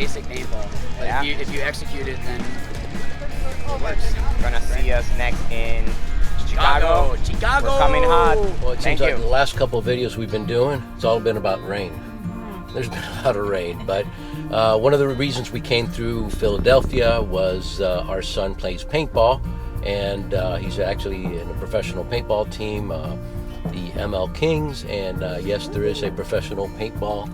basic paintball. But Yeah. if you execute it, then it works. Gonna see us next in Chicago. Chicago. We're coming hot. Well, it seems Thank like you. the last couple of videos we've been doing, it's all been about rain. There's been a lot of rain, but one of the reasons we came through Philadelphia was our son plays paintball, and he's actually in a professional paintball team, the ML Kings, and yes, there is a professional paintball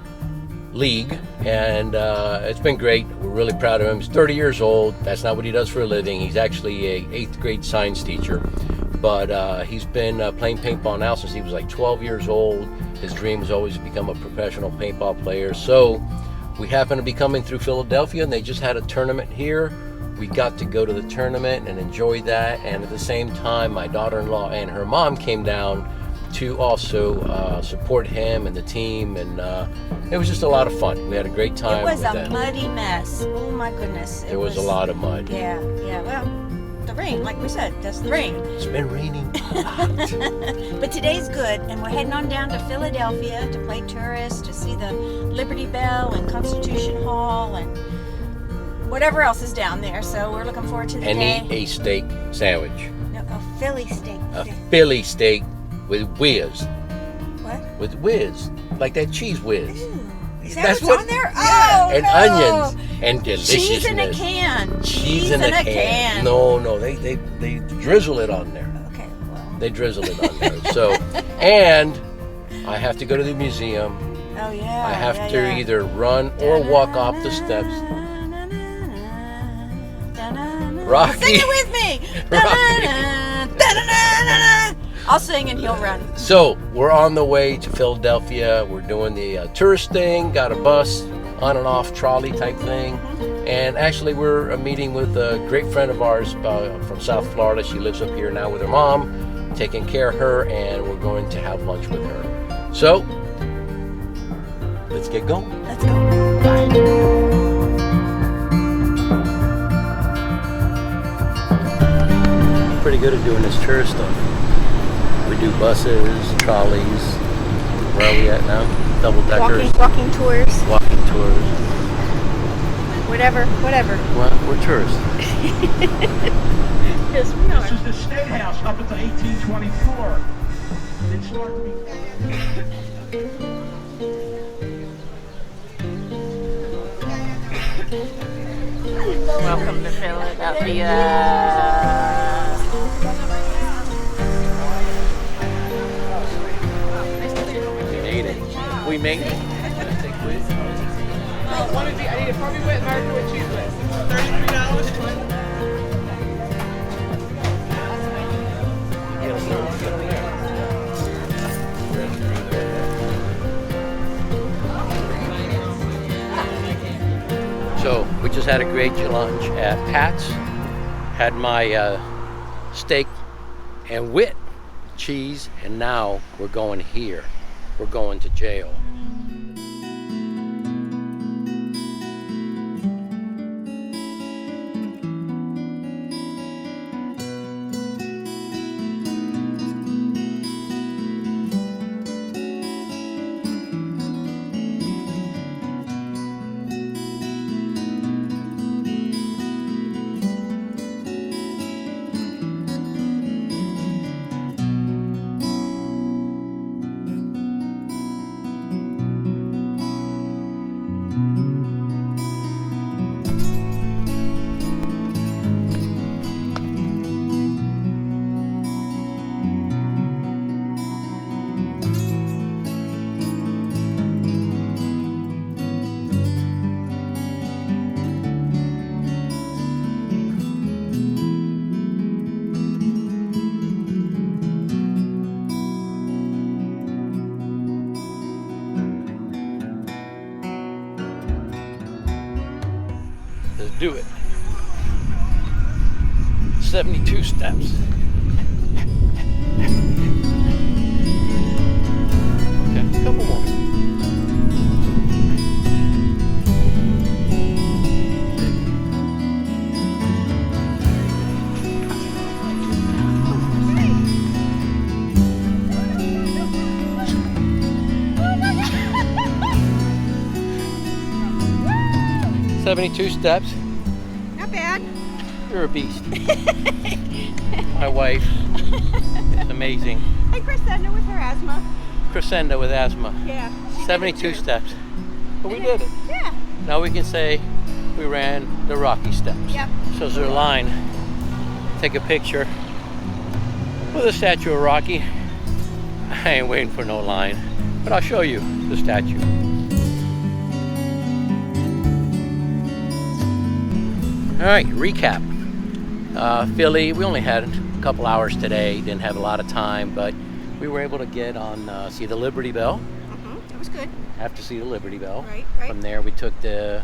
league, and it's been great. We're really proud of him. He's 30 years old. That's not what he does for a living. He's actually a 8th grade science teacher, but he's been playing paintball now since he was like 12 years old. His dream was always to become a professional paintball player. So we happened to be coming through Philadelphia, and they just had a tournament here. We got to go to the tournament and enjoy that, and at the same time my daughter-in-law and her mom came down to also support him and the team, and it was just a lot of fun. We had a great time. It was with a them. muddy mess. Oh my goodness. There was a lot of mud. Yeah. Well, the rain, like we said, that's the rain. It's been raining a lot. But today's good, and we're heading on down to Philadelphia to play tourist, to see the Liberty Bell and Constitution Hall and whatever else is down there. So we're looking forward to the And day. eat a steak sandwich. No, a Philly steak. A Philly steak with whiz. What? With whiz. Like that cheese whiz. Ooh, is That's that what's what- on there? Yeah, Oh, and no. onions and deliciousness. Cheese in a can. Cheese in a can. No, they drizzle it on there. Okay, well. They drizzle it on there. So, and I have to go to the museum. Oh, yeah. I have yeah, to yeah. either run or walk off the steps. Rocky. Sing it with me. Rocky. I'll sing and he'll run. So we're on the way to Philadelphia. We're doing the tourist thing. Got a bus, on and off trolley type thing. And actually we're meeting with a great friend of ours from South Florida. She lives up here now with her mom, taking care of her, and we're going to have lunch with her. So let's get going. Let's go. Pretty good at doing this tourist stuff. We do buses, trolleys. Where are we at now? Double deckers. Walking tours. Walking tours. Whatever. Well, we're tourists. Yes, we are. This is the State House up until 1824. It started to be... Welcome to Philadelphia. We made it. We made it. I need a Harvey Wet American with cheese whiz. $33. So we just had a great lunch at Pat's. Had my steak and wit, cheese, and now we're going here. We're going to jail. Let's do it. 72 steps. Okay, a couple more. 72 steps. Not bad. You're a beast. My wife is amazing. Hey, Crescendo with her asthma. Crescendo with asthma. Yeah. she did it 72 too. steps. But we did it. Yeah. Now we can say we ran the Rocky steps. Yep. So is there a line? Take a picture with a statue of Rocky. I ain't waiting for no line, but I'll show you the statue. All right, recap. Philly, we only had a couple hours today, didn't have a lot of time, but we were able to get on, see the Liberty Bell. It was good. Have to see the Liberty Bell. Right. From there, we took the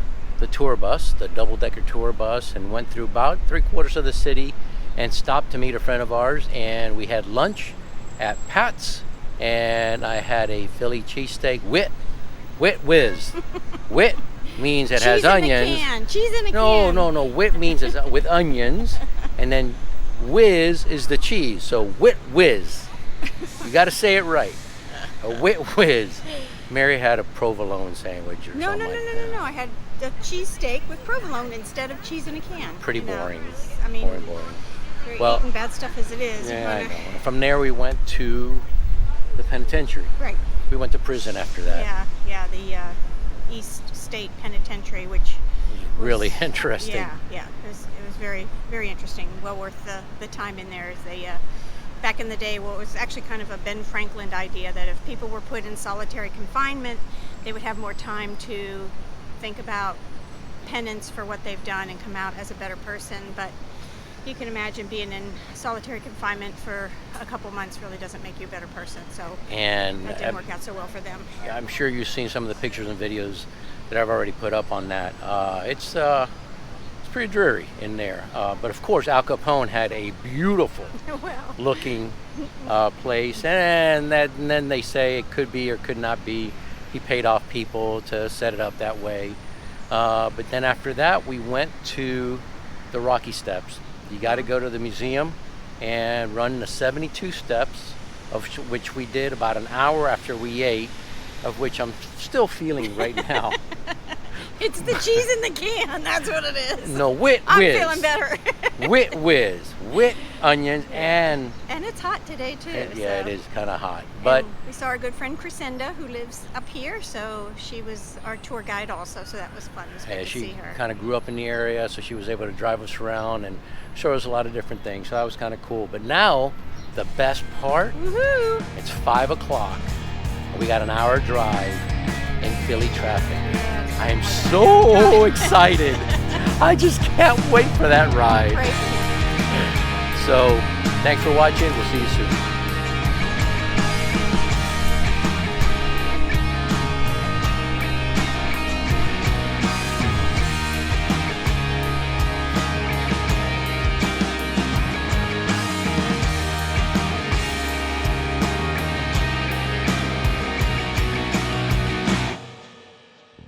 tour bus, the double-decker tour bus, and went through about 3/4 of the city and stopped to meet a friend of ours. And we had lunch at Pat's, and I had a Philly cheesesteak with whiz. Wit means it has onions. Cheese in a No, can. no. Wit means it's with onions, and then whiz is the cheese. So wit whiz. You got to say it right. A wit whiz. Mary had a provolone sandwich or No. something like that. I had a cheesesteak with provolone instead of cheese in a can. Pretty you know. boring. I mean, boring. you're Well, eating bad stuff as it is. Yeah, You're I gonna- know. From there, we went to the Penitentiary. Right. We went to prison after that. Yeah, the East State Penitentiary, which was Really interesting. Yeah. It was very, very interesting. Well worth the time in there. As they, back in the day, well, it was actually kind of a Ben Franklin idea that if people were put in solitary confinement, they would have more time to think about penance for what they've done and come out as a better person. But you can imagine being in solitary confinement for a couple months really doesn't make you a better person. So And that didn't work out so well for them. I'm sure you've seen some of the pictures and videos that I've already put up on that. It's pretty dreary in there. But of course, Al Capone had a beautiful Well, looking place, and then they say it could be or could not be. He paid off people to set it up that way. But then after that, we went to the Rocky Steps. You got to go to the museum and run the 72 steps, of which we did about an hour after we ate, of which I'm still feeling right now. it's the cheese in the can. That's what it is. No, wit I'm whiz. feeling better. Wit whiz. Wit onions and And it's hot today too. yeah, so. it is kind of hot. But And we saw our good friend Crescenda, who lives up here, so she was our tour guide also. So that was fun. It was good yeah, to see she her. kind of grew up in the area, so she was able to drive us around and show us a lot of different things. So that was kind of cool. But now, the best part, Woohoo! it's 5 o'clock. We got an hour drive in Philly traffic. I am so excited. I just can't wait for that ride. Pray for you. So, thanks for watching. We'll see you soon.